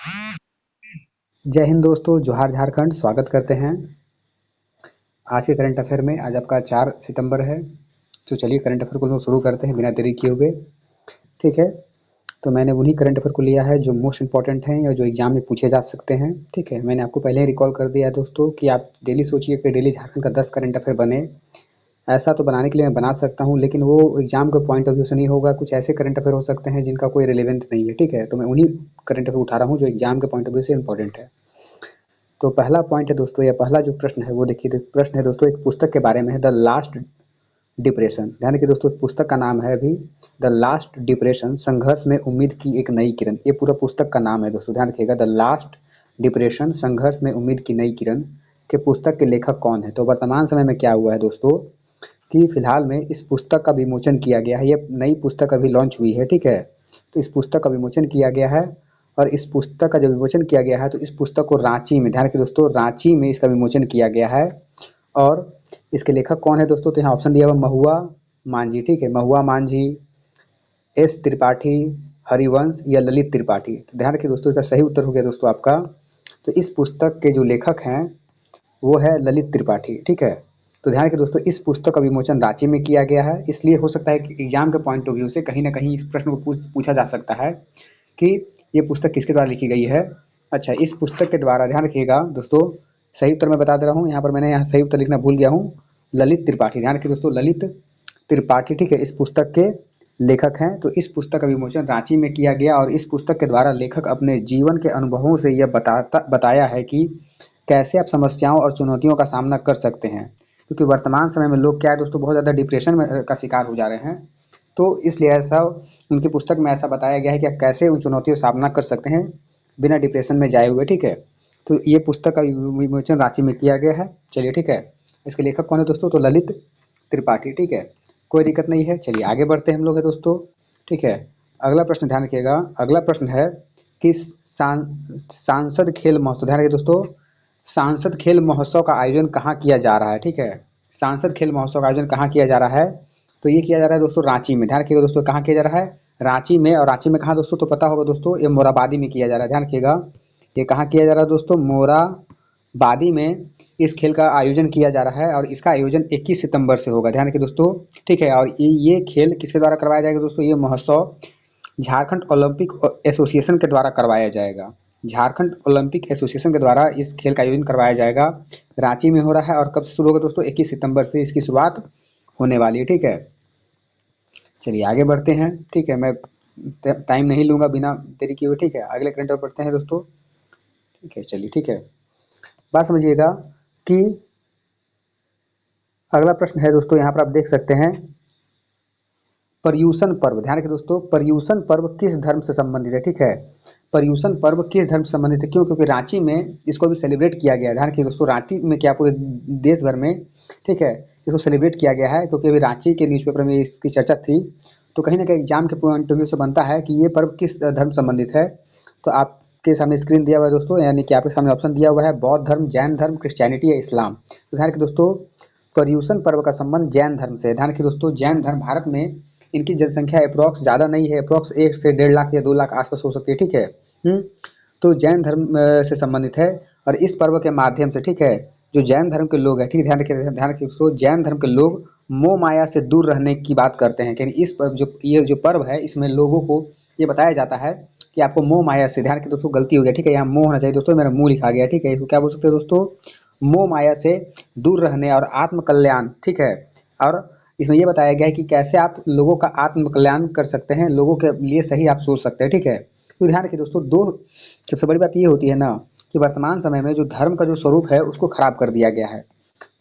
जय हिंद दोस्तों, जोहार झारखंड। स्वागत करते हैं आज के करंट अफेयर में। आज आपका 4 सितंबर है। तो चलिए करंट अफेयर को हम शुरू करते हैं बिना देरी किए हुए। ठीक है, तो मैंने उन्हीं करंट अफेयर को लिया है जो मोस्ट इंपॉर्टेंट हैं या जो एग्जाम में पूछे जा सकते हैं। ठीक है, मैंने आपको पहले ही रिकॉल कर दिया है दोस्तों कि आप डेली सोचिए कि डेली झारखंड का 10 करंट अफेयर बने। ऐसा तो बनाने के लिए मैं बना सकता हूँ, लेकिन वो एग्जाम के पॉइंट ऑफ व्यू से नहीं होगा। कुछ ऐसे करंट अफेयर हो सकते हैं जिनका कोई रिलेवेंट नहीं है। ठीक है, तो मैं उन्हीं करंट अफेयर उठा रहा हूँ जो एग्जाम के पॉइंट ऑफ व्यू से इंपॉर्टेंट है। तो पहला पॉइंट है दोस्तों, या पहला जो प्रश्न है वो देखिए, प्रश्न है दोस्तों एक पुस्तक के बारे में है, द लास्ट डिप्रेशन। ध्यान रखिए दोस्तों, पुस्तक का नाम है अभी द लास्ट डिप्रेशन, संघर्ष में उम्मीद की एक नई किरण। ये पूरा पुस्तक का नाम है दोस्तों, ध्यान रखिएगा, द लास्ट डिप्रेशन, संघर्ष में उम्मीद की नई किरण के पुस्तक के लेखक कौन है। तो वर्तमान समय में क्या हुआ है दोस्तों कि फिलहाल में इस पुस्तक का विमोचन किया गया है। ये नई पुस्तक अभी लॉन्च हुई है। ठीक है, तो इस पुस्तक का विमोचन किया गया है, और इस पुस्तक का जब विमोचन किया गया है तो इस पुस्तक को रांची में, ध्यान रखिए दोस्तों, रांची में इसका विमोचन किया गया है। और इसके लेखक कौन है दोस्तों, तो यहाँ ऑप्शन दिया हुआ महुआ मांझी। ठीक है, महुआ मांझी, एस त्रिपाठी, हरिवंश या ललित त्रिपाठी। तो ध्यान रखिए दोस्तों, इसका सही उत्तर हो गया दोस्तों आपका। तो इस पुस्तक के जो लेखक हैं वो है ललित त्रिपाठी। ठीक है, तो ध्यान रखिए दोस्तों, इस पुस्तक का विमोचन रांची में किया गया है। इसलिए हो सकता है कि एग्जाम के पॉइंट ऑफ व्यू से कहीं ना कहीं इस प्रश्न को पूछा जा सकता है कि ये पुस्तक किसके द्वारा लिखी गई है। अच्छा, इस पुस्तक के द्वारा, ध्यान रखिएगा दोस्तों, सही उत्तर मैं बता दे रहा हूँ। यहाँ पर मैंने यहाँ सही उत्तर लिखना भूल गया हूँ, ललित त्रिपाठी। ध्यान रखिए दोस्तों, ललित त्रिपाठी। ठीक है, इस पुस्तक के लेखक हैं। तो इस पुस्तक का विमोचन रांची में किया गया, और इस पुस्तक के द्वारा लेखक अपने जीवन के अनुभवों से यह बताया है कि कैसे आप समस्याओं और चुनौतियों का सामना कर सकते हैं। क्योंकि वर्तमान समय में लोग क्या है दोस्तों, बहुत ज़्यादा डिप्रेशन में का शिकार हो जा रहे हैं। तो इसलिए ऐसा उनकी पुस्तक में ऐसा बताया गया है कि आप कैसे उन चुनौतियों का सामना कर सकते हैं बिना डिप्रेशन में जाए हुए। ठीक है, तो ये पुस्तक का विमोचन रांची में किया गया है। चलिए ठीक है, इसके लेखक कौन है दोस्तों, तो ललित त्रिपाठी। ठीक है, कोई दिक्कत नहीं है। चलिए आगे बढ़ते हैं हम लोग है दोस्तों। ठीक है, अगला प्रश्न ध्यान रखिएगा। अगला प्रश्न है कि सांसद खेल महोत्सव, ध्यान रखिए दोस्तों, सांसद खेल महोत्सव का आयोजन कहाँ किया जा रहा है। ठीक है, सांसद खेल महोत्सव का आयोजन कहाँ किया जा रहा है, तो ये किया जा रहा है दोस्तों रांची में। ध्यान रखिएगा दोस्तों, कहाँ किया जा रहा है, रांची में। और रांची में कहाँ दोस्तों, तो पता होगा दोस्तों, ये मोराबादी में किया जा रहा है। ध्यान रखिएगा, ये कहाँ किया जा रहा है दोस्तों, मोराबादी में इस खेल का आयोजन किया जा रहा है, और इसका आयोजन 21 सितंबर से होगा। ध्यान रखिए दोस्तों, ठीक है। और ये खेल किसके द्वारा करवाया जाएगा दोस्तों, ये महोत्सव झारखंड ओलंपिक एसोसिएशन के द्वारा करवाया जाएगा। झारखंड ओलंपिक एसोसिएशन के द्वारा इस खेल का आयोजन करवाया जाएगा। रांची में हो रहा है, और कब से शुरू होगा दोस्तों, 21 सितंबर से इसकी शुरुआत होने वाली है। ठीक है, चलिए आगे बढ़ते हैं। ठीक है, मैं टाइम नहीं लूँगा बिना देरी किए हुए। ठीक है, अगले करंट अफेयर पढ़ते हैं दोस्तों। ठीक है, चलिए ठीक है, बात समझिएगा कि अगला प्रश्न है दोस्तों, यहाँ पर आप देख सकते हैं पर्यूषण पर्व। ध्यान रखिए दोस्तों, पर्यूषण पर्व किस धर्म से संबंधित है। ठीक है, पर्यूषण पर्व किस धर्म से संबंधित है, क्यों, क्योंकि रांची में इसको भी सेलिब्रेट किया गया है। ध्यान रखिए दोस्तों, रांची में क्या, पूरे देश भर में, ठीक है, इसको सेलिब्रेट किया गया है। क्योंकि अभी रांची के न्यूज़पेपर में इसकी चर्चा थी, तो कहीं ना कहीं एग्जाम के पॉइंट ऑफ व्यू से बनता है कि ये पर्व किस धर्म संबंधित है। तो आपके सामने स्क्रीन दिया हुआ है दोस्तों, यानी कि आपके सामने ऑप्शन दिया हुआ है, बौद्ध धर्म, जैन धर्म, क्रिश्चियनिटी या इस्लाम। तो ध्यान रखिए दोस्तों, पर्यूषण पर्व का संबंध जैन धर्म से है। ध्यान रखिए दोस्तों, जैन धर्म, भारत में इनकी जनसंख्या अप्रॉक्स ज़्यादा नहीं है, अप्रॉक्स 1 से 1.5 लाख या 2 लाख आसपास हो सकती है। ठीक है, तो जैन धर्म से संबंधित है। और इस पर्व के माध्यम से, ठीक है, जो जैन धर्म के लोग हैं, ठीक है, ध्यान रखिए दोस्तों, जैन धर्म के लोग मोह माया से दूर रहने की बात करते हैं। यानी इस पर्व, जो ये जो पर्व है, इसमें लोगों को ये बताया जाता है कि आपको मोह माया से, ध्यान रखिए दोस्तों, गलती हो गया, ठीक है, यहाँ मोह होना चाहिए दोस्तों, मेरा मुंह लिखा गया। ठीक है, इसको क्या बोल सकते हैं दोस्तों, मोह माया से दूर रहने और आत्म कल्याण। ठीक है, और इसमें ये बताया गया है कि कैसे आप लोगों का आत्म कल्याण कर सकते हैं, लोगों के लिए सही आप सोच सकते हैं। ठीक है, तो ध्यान रखिए दोस्तों, दो सबसे बड़ी बात ये होती है ना कि वर्तमान समय में जो धर्म का जो स्वरूप है उसको खराब कर दिया गया है।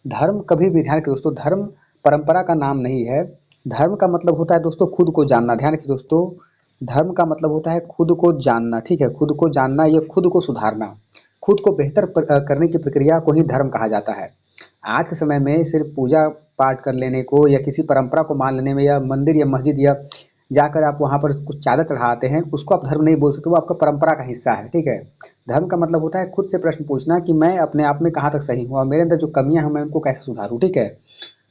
धर्म कभी भी, ध्यान रखिए दोस्तों, धर्म परंपरा का नाम नहीं है। धर्म का मतलब होता है दोस्तों खुद को जानना। ध्यान रखिए दोस्तों, धर्म का मतलब होता है खुद को जानना। ठीक है, खुद को जानना या खुद को सुधारना, खुद को बेहतर करने की प्रक्रिया को ही धर्म कहा जाता है। आज के समय में सिर्फ पूजा पाठ कर लेने को या किसी परंपरा को मान लेने में, या मंदिर या मस्जिद या जाकर आप वहाँ पर कुछ चादर चढ़ाते हैं, उसको आप धर्म नहीं बोल सकते, वो आपका परंपरा का हिस्सा है। ठीक है, धर्म का मतलब होता है खुद से प्रश्न पूछना कि मैं अपने आप में कहाँ तक सही हूँ, और मेरे अंदर जो कमियां हैं मैं उनको कैसे सुधारूँ। ठीक है,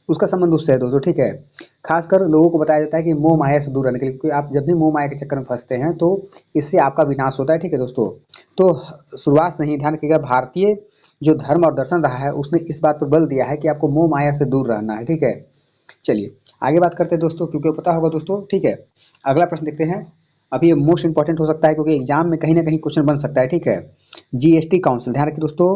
उसका संबंध उससे है दोस्तों। ठीक है, खासकर लोगों को बताया जाता है कि मोह माया से दूर रहने के लिए, क्योंकि आप जब भी मोह माया के चक्कर में फंसते हैं तो इससे आपका विनाश होता है। ठीक है दोस्तों, तो शुरुआत से ही ध्यान रखिएगा, भारतीय जो धर्म और दर्शन रहा है उसने इस बात पर बल दिया है कि आपको मोह माया से दूर रहना है, ठीक है। चलिए आगे बात करते हैं दोस्तों, क्योंकि पता होगा दोस्तों, ठीक है। अगला प्रश्न देखते हैं। अभी ये मोस्ट इंपॉर्टेंट हो सकता है क्योंकि एग्जाम में कहीं ना कहीं क्वेश्चन बन सकता है, ठीक है। जीएसटी काउंसिल, ध्यान रखिए दोस्तों,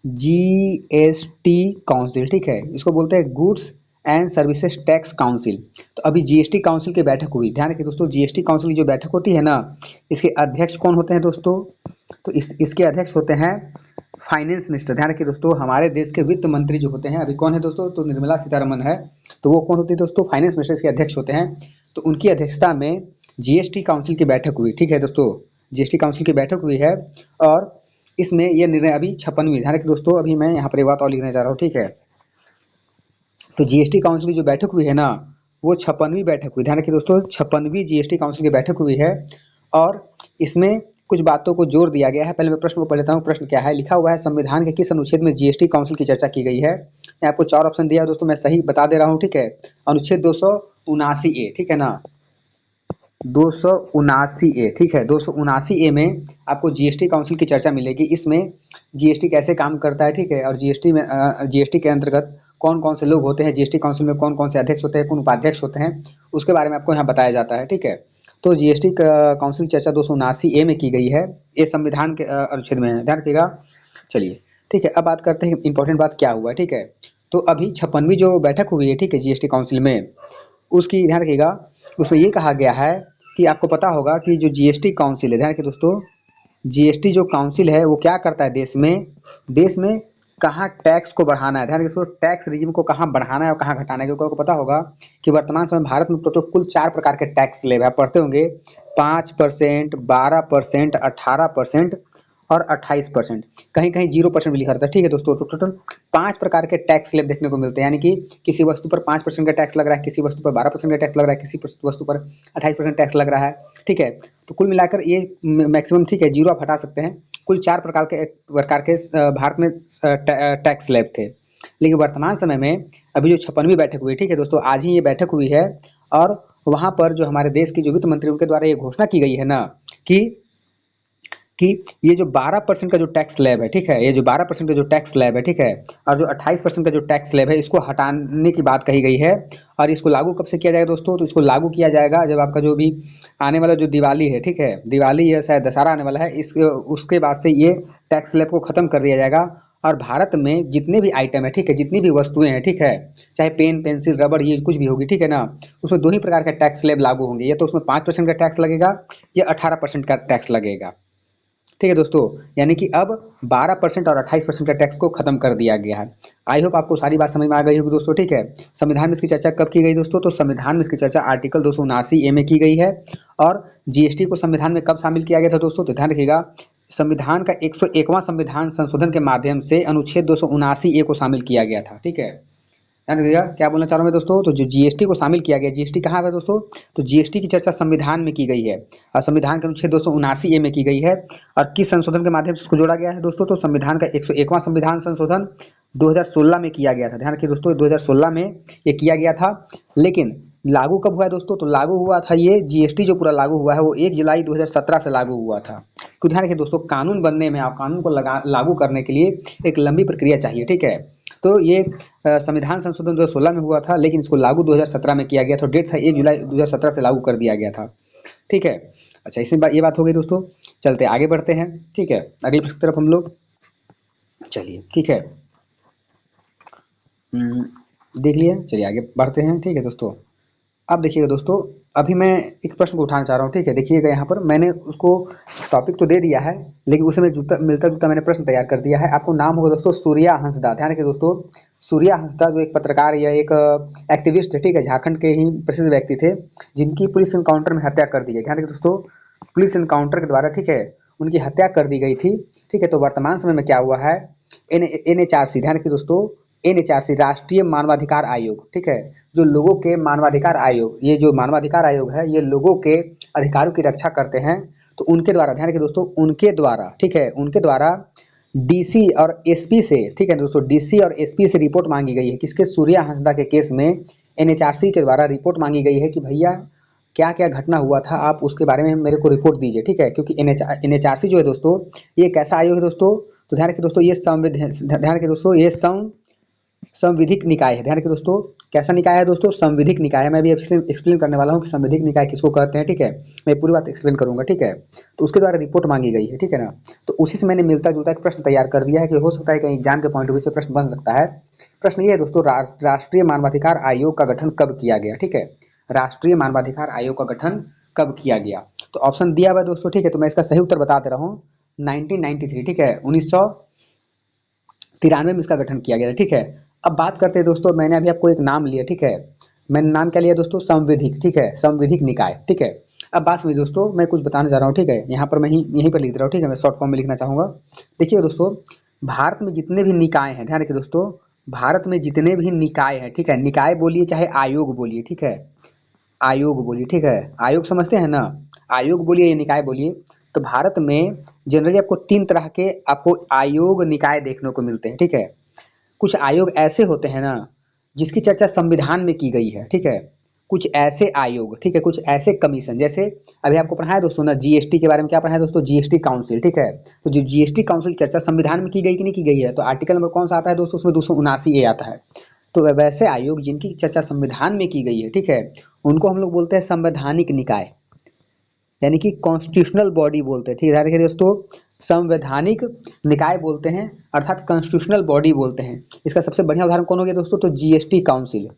जीएसटी काउंसिल, ठीक है, इसको बोलते हैं goods and services tax council. तो अभी जीएसटी काउंसिल की बैठक हुई, ध्यान रखिए दोस्तों, जीएसटी काउंसिल की जो बैठक होती है ना, इसके अध्यक्ष कौन होते हैं दोस्तों? तो इसके अध्यक्ष होते हैं फाइनेंस मिनिस्टर। ध्यान रखिए दोस्तों, हमारे देश के वित्त मंत्री जो होते हैं, अभी कौन है दोस्तों? तो निर्मला सीतारमन है। तो वो कौन होती है दोस्तों? फाइनेंस मिनिस्टर के अध्यक्ष होते हैं। तो उनकी अध्यक्षता में जीएसटी काउंसिल की बैठक हुई, ठीक है दोस्तों, जीएसटी काउंसिल की बैठक हुई है। और इसमें यह निर्णय अभी 56वीं, ध्यान रखिए दोस्तों, अभी मैं यहाँ पर एक बात और लिखने जा रहा हूँ, ठीक है। तो जीएसटी काउंसिल की जो बैठक हुई है ना, वो 56वीं बैठक हुई। ध्यान रखिए दोस्तों, 56वीं जीएसटी काउंसिल की बैठक हुई है और इसमें कुछ बातों को जोर दिया गया है। पहले मैं प्रश्न को पढ़ लेता हूँ। प्रश्न क्या है? लिखा हुआ है, संविधान के किस अनुच्छेद में जीएसटी काउंसिल की चर्चा की गई है? मैं आपको 4 ऑप्शन दिया दोस्तों, मैं सही बता दे रहा हूँ, ठीक है। अनुच्छेद 279A, ठीक है ना, 279A, ठीक है, 279A में आपको जीएसटी काउंसिल की चर्चा मिलेगी। इसमें जीएसटी कैसे काम करता है, ठीक है, और जीएसटी में जीएसटी के अंतर्गत कौन कौन से लोग होते हैं, जीएसटी काउंसिल में कौन कौन से अध्यक्ष होते हैं, कौन उपाध्यक्ष होते हैं, उसके बारे में आपको यहाँ बताया जाता है, ठीक है। तो जीएसटी काउंसिल की चर्चा 279A में की गई है, ये संविधान के अनुच्छेद में है, ध्यान रखिएगा। चलिए ठीक है, अब बात करते हैं इंपॉर्टेंट बात क्या हुआ है, ठीक है। तो अभी 56वीं जो बैठक हुई है, ठीक है, जीएसटी काउंसिल में, उसकी ध्यान रखिएगा, उसमें ये कहा गया है कि आपको पता होगा कि जो जीएसटी काउंसिल है, ध्यान रखिए दोस्तों, जीएसटी जो काउंसिल है वो क्या करता है, देश में कहाँ टैक्स को बढ़ाना है, ध्यान रखिए दोस्तों, टैक्स रिजिम को कहाँ बढ़ाना है और कहाँ घटाना है। क्योंकि आपको पता होगा कि वर्तमान समय भारत में टोटल कुल 4 प्रकार के टैक्स स्लैब है, आप पढ़ते होंगे, 5%, 12%, 18% और 28%, कहीं कहीं 0% भी लिखा रहता है, ठीक है दोस्तों। तो टोटल 5 प्रकार के टैक्स स्लैब देखने को मिलते हैं, यानी कि किसी वस्तु पर 5% का टैक्स लग रहा है, किसी वस्तु पर 12% का टैक्स लग रहा है, किसी वस्तु पर 28% टैक्स लग रहा है, ठीक है। तो कुल मिलाकर ये मैक्सिमम, ठीक है, 0 आप हटा सकते हैं, कुल 4 प्रकार के भारत में टैक्स स्लैब थे। लेकिन वर्तमान समय में अभी जो 56वीं बैठक हुई, ठीक है दोस्तों, आज ही ये बैठक हुई है और वहाँ पर जो हमारे देश की जो वित्त मंत्री उनके द्वारा ये घोषणा की गई है ना कि ये जो 12% का जो टैक्स स्लैब है, ठीक है, ये जो 12% का जो टैक्स स्लैब है, ठीक है, और जो 28% का जो टैक्स स्लैब है, इसको हटाने की बात कही गई है। और इसको लागू कब से किया जाएगा दोस्तों? तो इसको लागू किया जाएगा जब आपका जो भी आने वाला जो दिवाली है, ठीक है, दिवाली या शायद दशहरा आने वाला है, उसके बाद से ये टैक्स स्लैब को खत्म कर दिया जाएगा। और भारत में जितने भी आइटम है, ठीक है, जितनी भी वस्तुएं हैं, ठीक है, चाहे पेन, पेंसिल, रबड़, ये कुछ भी होगी, ठीक है ना, उसमें 2 ही प्रकार का टैक्स स्लैब लागू होंगे, या तो उसमें 5% का टैक्स लगेगा या 18% का टैक्स लगेगा, ठीक है दोस्तों। यानी कि अब 12% और 28% का टैक्स को खत्म कर दिया गया है। आई होप आपको सारी बात समझ में आ गई होगी दोस्तों, ठीक है। संविधान में इसकी चर्चा कब की गई दोस्तों? तो संविधान में इसकी चर्चा आर्टिकल 279A में की गई है। और जीएसटी को संविधान में कब शामिल किया गया था दोस्तों? तो ध्यान रखिएगा, संविधान का 101वां संविधान संशोधन के माध्यम से अनुच्छेद 279A को शामिल किया गया था, ठीक है। ध्यान रखिएगा, क्या बोलना चाह रहा हूँ मैं दोस्तों? तो जो जीएसटी को शामिल किया गया, जीएसटी कहाँ है दोस्तों? तो जीएसटी की चर्चा संविधान में की गई है और संविधान के अनुच्छेद 279A में की गई है। और किस संशोधन के माध्यम से उसको जोड़ा गया है दोस्तों? तो संविधान का 101वां संविधान संशोधन 2016 में किया गया था। ध्यान रखिए दोस्तों, 2016 में ये किया गया था। लेकिन लागू कब हुआ है दोस्तों? तो लागू हुआ था, ये जीएसटी जो पूरा लागू हुआ है वो 1 जुलाई 2017 से लागू हुआ था। तो ध्यान रखिए दोस्तों, कानून बनने में और कानून को लागू करने के लिए एक लंबी प्रक्रिया चाहिए, ठीक है। तो ये संविधान संशोधन 2016 में हुआ था, लेकिन इसको लागू 2017 में किया गया था। डेट था 1 जुलाई 2017 से लागू कर दिया गया था, ठीक है। अच्छा, इसमें ये बात हो गई दोस्तों। चलते आगे बढ़ते हैं, ठीक है, अगली तरफ हम लोग चलिए, ठीक है, देख लिए, चलिए आगे बढ़ते हैं, ठीक है दोस्तों। अब देखिएगा दोस्तों, अभी मैं एक प्रश्न को उठाना चाह रहा हूँ, ठीक है। देखिएगा यहाँ पर मैंने उसको टॉपिक तो दे दिया है, लेकिन उसे मैं मिलता जुलता मैंने प्रश्न तैयार कर दिया है। आपको नाम होगा दोस्तों सूर्या हंसदा। ध्यान रखिए दोस्तों, सूर्या हंसदा जो एक पत्रकार या एक एक्टिविस्ट है, ठीक है, झारखंड के ही प्रसिद्ध व्यक्ति थे, जिनकी पुलिस इनकाउंटर में हत्या कर दी गई। ध्यान रखिए दोस्तों, पुलिस इनकाउंटर के द्वारा, ठीक है, उनकी हत्या कर दी गई थी, ठीक है। तो वर्तमान समय में क्या हुआ है, NHRC, ध्यान रखिए दोस्तों, NHRC राष्ट्रीय मानवाधिकार आयोग, ठीक है, जो लोगों के मानवाधिकार आयोग, ये जो मानवाधिकार आयोग है, ये लोगों के अधिकारों की रक्षा करते हैं। तो उनके द्वारा, ध्यान रखिए दोस्तों, उनके द्वारा, ठीक है, उनके द्वारा डीसी और एसपी से, ठीक है दोस्तों, डीसी और एसपी से रिपोर्ट मांगी गई है। किसके? सूर्या हंसदा के केस में NHRC के द्वारा रिपोर्ट मांगी गई है कि भैया क्या क्या घटना हुआ था आप उसके बारे में मेरे को रिपोर्ट दीजिए, ठीक है। क्योंकि एनएचआरसी जो है दोस्तों, ये कैसा आयोग है दोस्तों, तो ध्यान रखिए दोस्तों, ये ध्यान रखिए दोस्तों, ये संविधिक निकाय है। ध्यान रखिए दोस्तों, कैसा निकाय है दोस्तों, संविधिक निकाय है। मैं भी एक्सप्लेन करने वाला हूँ कि संविधिक निकाय किसको कहते हैं, ठीक है। मैं पूरी बात एक्सप्लेन करूंगा, ठीक है। तो उसके द्वारा रिपोर्ट मांगी गई है, ठीक है ना। तो उसी से मैंने मिलता जुलता एक प्रश्न तैयार कर दिया है कि हो सकता है कहीं एग्जाम के पॉइंट ऑफ व्यू से प्रश्न बन सकता है। प्रश्न ये है दोस्तों, राष्ट्रीय मानवाधिकार आयोग का गठन कब किया गया, ठीक है। राष्ट्रीय मानवाधिकार आयोग का गठन कब किया गया, तो ऑप्शन दिया हुआ है दोस्तों, ठीक है। तो मैं इसका सही उत्तर बता दे रहा हूँ, 1993, ठीक है, 1993 में इसका गठन किया गया था, ठीक है। अब बात करते हैं दोस्तों, मैंने अभी आपको एक नाम लिया, ठीक है। मैंने नाम क्या लिया दोस्तों, संविधिक, ठीक है, संविधिक निकाय, ठीक है। अब बात सुनिए दोस्तों, मैं कुछ बताने जा रहा हूँ, ठीक है। यहाँ पर मैं यहीं पर लिख रहा हूँ, ठीक है। मैं शॉर्ट फॉर्म में लिखना चाहूँगा। देखिए दोस्तों, भारत में जितने भी निकाय हैं, ध्यान रखिए दोस्तों, भारत में जितने भी निकाय हैं, ठीक है, निकाय बोलिए चाहे आयोग बोलिए, ठीक है, आयोग बोलिए, ठीक है। आयोग समझते हैं ना, आयोग बोलिए या निकाय बोलिए। तो भारत में जनरली आपको 3 तरह के आपको आयोग निकाय देखने को मिलते हैं, ठीक है। कुछ आयोग ऐसे होते हैं ना जिसकी चर्चा संविधान में की गई है, ठीक है। कुछ ऐसे आयोग, ठीक है, कुछ ऐसे कमीशन, जैसे अभी आपको पढ़ा है दोस्तों ना, जीएसटी के बारे में क्या पढ़ा है दोस्तों, जीएसटी काउंसिल, ठीक है। तो जो जीएसटी काउंसिल चर्चा संविधान में की गई कि नहीं की गई है, तो आर्टिकल नंबर कौन सा आता है दोस्तों, उसमें 279 ए आता है। तो वैसे आयोग जिनकी चर्चा संविधान में की गई है, ठीक है, उनको हम लोग बोलते हैं संवैधानिक निकाय, यानी कि कॉन्स्टिट्यूशनल बॉडी बोलते हैं, ठीक है। ध्यान रखिए दोस्तों, संवैधानिक निकाय बोलते हैं, अर्थात कॉन्स्टिट्यूशनल बॉडी बोलते हैं। इसका सबसे बढ़िया उदाहरण कौन हो गया दोस्तों, तो जीएसटी काउंसिल,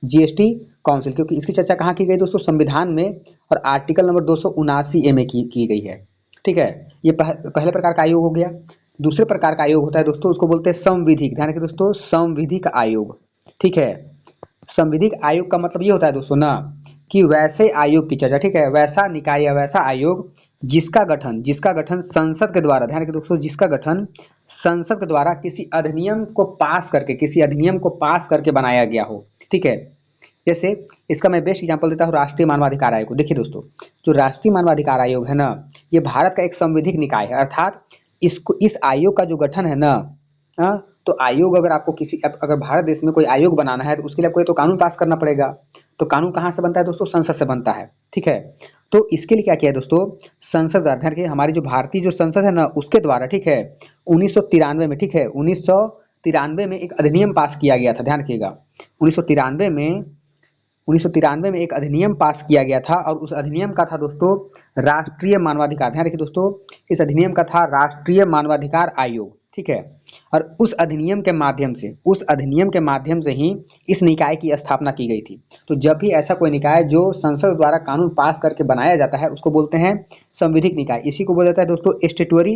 जीएसटी काउंसिल, क्योंकि इसकी चर्चा कहाँ की गई दोस्तों, संविधान में, और आर्टिकल नंबर 279 ए में की गई है, ठीक है। ये पहले प्रकार का आयोग हो गया। दूसरे प्रकार का आयोग होता है दोस्तों, उसको बोलते हैं संविधिक। ध्यान रखिए दोस्तों, संविधिक आयोग, ठीक है। संविधिक आयोग का मतलब ये होता है दोस्तों ना, कि वैसे आयोग की चर्चा, ठीक है, वैसा निकाय या वैसा आयोग जिसका गठन संसद के द्वारा, ध्यान रखिए दोस्तों, जिसका गठन संसद के द्वारा किसी अधिनियम को पास करके बनाया गया हो, ठीक है। जैसे इसका मैं बेस्ट एग्जांपल देता हूँ, राष्ट्रीय मानवाधिकार आयोग को। देखिए दोस्तों, जो राष्ट्रीय मानवाधिकार आयोग है ना, ये भारत का एक संवैधिक निकाय है, अर्थात इस आयोग का जो गठन है ना, तो आयोग अगर भारत देश में कोई आयोग बनाना है, तो उसके लिए आपको तो कानून पास करना पड़ेगा। तो कानून कहाँ से बनता है दोस्तों, संसद से बनता है, ठीक है। तो इसके लिए क्या किया है दोस्तों, संसद द्वारा, ध्यान रखिए, हमारी जो भारतीय जो संसद है ना, उसके द्वारा, ठीक है, 1993 में, ठीक है, 1993 में एक अधिनियम पास किया गया था। ध्यान रखिएगा, 1993 में एक अधिनियम पास किया गया था, और उस अधिनियम का था दोस्तों राष्ट्रीय मानवाधिकार। ध्यान रखिए दोस्तों, इस अधिनियम का था राष्ट्रीय मानवाधिकार आयोग, ठीक है। और उस अधिनियम के माध्यम से ही इस निकाय की स्थापना की गई थी। तो जब भी ऐसा कोई निकाय जो संसद द्वारा कानून पास करके बनाया जाता है, उसको बोलते हैं संविधिक निकाय। इसी को बोला जाता है दोस्तों स्टैट्यूटरी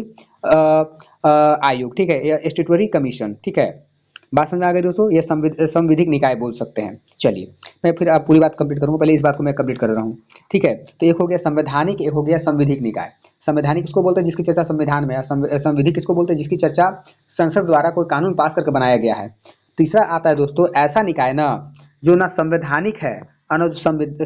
आयोग, ठीक है, या स्टैट्यूटरी कमीशन, ठीक है। बात समझ में आ गई दोस्तों, ये संविधिक निकाय बोल सकते हैं। चलिए, मैं फिर आप पूरी बात कंप्लीट करूंगा, पहले इस बात को मैं कंप्लीट कर रहा हूँ, ठीक है। तो एक हो गया संवैधानिक, एक हो गया संविधिक निकाय। संवैधानिक किसको बोलते हैं, जिसकी चर्चा संविधान में है। संविधिक किसको बोलते हैं, जिसकी चर्चा संसद द्वारा कोई कानून पास करके बनाया गया है। तीसरा आता है दोस्तों ऐसा निकाय ना, जो ना संवैधानिक है और ना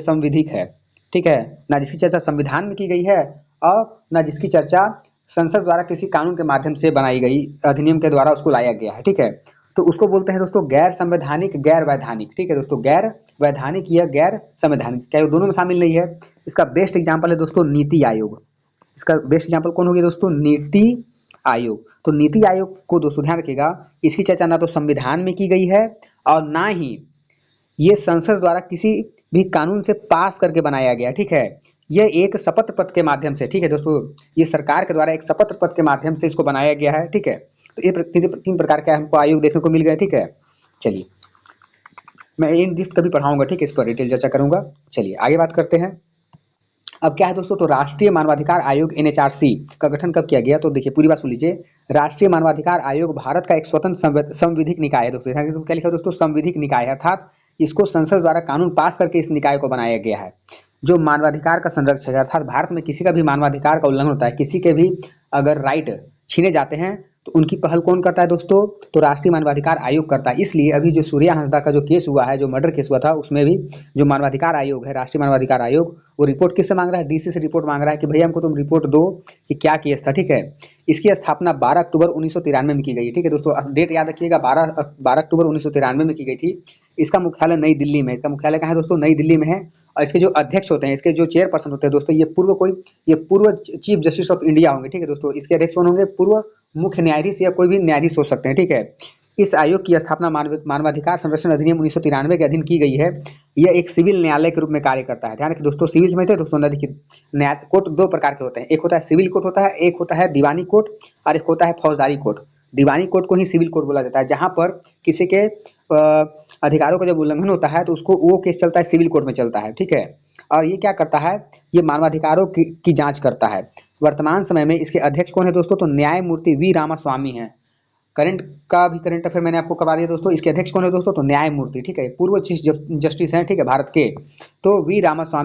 संविधिक है, ठीक है, ना जिसकी चर्चा संविधान में की गई है और ना जिसकी चर्चा संसद द्वारा किसी कानून के माध्यम से बनाई गई, अधिनियम के द्वारा उसको लाया गया है, ठीक है। तो उसको बोलते हैं दोस्तों गैर संवैधानिक, गैर वैधानिक, ठीक है दोस्तों, गैर वैधानिक या गैर संवैधानिक, क्या दोनों में शामिल नहीं है। इसका बेस्ट एग्जांपल है दोस्तों नीति आयोग। इसका बेस्ट एग्जांपल कौन हो गया दोस्तों, नीति आयोग। तो नीति आयोग को दोस्तों ध्यान रखिएगा, इसकी चर्चा ना तो संविधान में की गई है और ना ही ये संसद द्वारा किसी भी कानून से पास करके बनाया गया, ठीक है। यह एक शपथ पत्र के माध्यम से, ठीक है दोस्तों, ये सरकार के द्वारा एक शपथ पत्र के माध्यम से इसको बनाया गया है, ठीक है। तो ये 3 प्रकार के हमको आयोग देखने को मिल गए, ठीक है। चलिए, मैं इन डिस्क कभी पढ़ाऊंगा, ठीक है, इस पर डिटेल चर्चा करूंगा। चलिए आगे बात करते हैं। अब क्या है दोस्तों, तो राष्ट्रीय मानवाधिकार आयोग एनएचआरसी का गठन कब किया गया, तो देखिए पूरी बात सुन लीजिए। राष्ट्रीय मानवाधिकार आयोग भारत का एक स्वतंत्र संविधिक निकाय है दोस्तों। क्या लिखा है दोस्तों, संविधिक निकाय है, अर्थात इसको संसद द्वारा कानून पास करके इस निकाय को बनाया गया है, जो मानवाधिकार का संरक्षक है। अर्थात भारत में किसी का भी मानवाधिकार का उल्लंघन होता है, किसी के भी अगर राइट छीने जाते हैं, तो उनकी पहल कौन करता है दोस्तों, तो राष्ट्रीय मानवाधिकार आयोग करता है। इसलिए अभी जो सूर्या हंसदा का जो केस हुआ है, जो मर्डर केस हुआ था, उसमें भी जो मानवाधिकार आयोग है, राष्ट्रीय मानवाधिकार आयोग, वो रिपोर्ट किससे मांग रहा है, डीसी से रिपोर्ट मांग रहा है कि भैया हमको तुम रिपोर्ट दो कि क्या केस था, ठीक है। इसकी स्थापना 12 अक्टूबर 1993 में की गई, ठीक है दोस्तों, डेट याद रखिएगा, 12 अक्टूबर 1993 में की गई थी। इसका मुख्यालय नई दिल्ली में, इसका मुख्यालय कहाँ है दोस्तों, नई दिल्ली में है। और इसके जो अध्यक्ष होते हैं, इसके जो चेयरपर्सन होते हैं दोस्तों, ये पूर्व चीफ जस्टिस ऑफ इंडिया होंगे, ठीक है दोस्तों। इसके अध्यक्ष कौन होंगे? पूर्व मुख्य न्यायाधीश या कोई भी न्यायाधीश हो सकते हैं, ठीक है। इस आयोग की स्थापना मानवाधिकार संरक्षण अधिनियम 1993 के अधीन की गई है। यह एक सिविल न्यायालय के रूप में कार्य करता है। ध्यान रखिए दोस्तों, सिविल समझते हैं दोस्तों, देखिए न्याय कोर्ट दो प्रकार के होते हैं, एक होता है सिविल कोर्ट होता है, एक होता है दीवानी कोर्ट और एक होता है फौजदारी कोर्ट। दीवानी कोर्ट को ही सिविल कोर्ट बोला जाता है, जहाँ पर किसी के अधिकारों का जब उल्लंघन होता है तो उसको वो केस चलता है सिविल कोर्ट में चलता है, ठीक है। और ये क्या करता है? ये मानवाधिकारों की जांच करता है। वर्तमान समय में इसके अध्यक्ष कौन है दोस्तों? तो न्यायमूर्ति वी रामास्वामी हैं। करंट अफेयर मैंने आपको करवा दिया दोस्तों। इसके अध्यक्ष कौन है दोस्तों? तो न्यायमूर्ति, ठीक है, पूर्व चीफ जस्टिस हैं, ठीक है, भारत के, तो वी रामास्वामी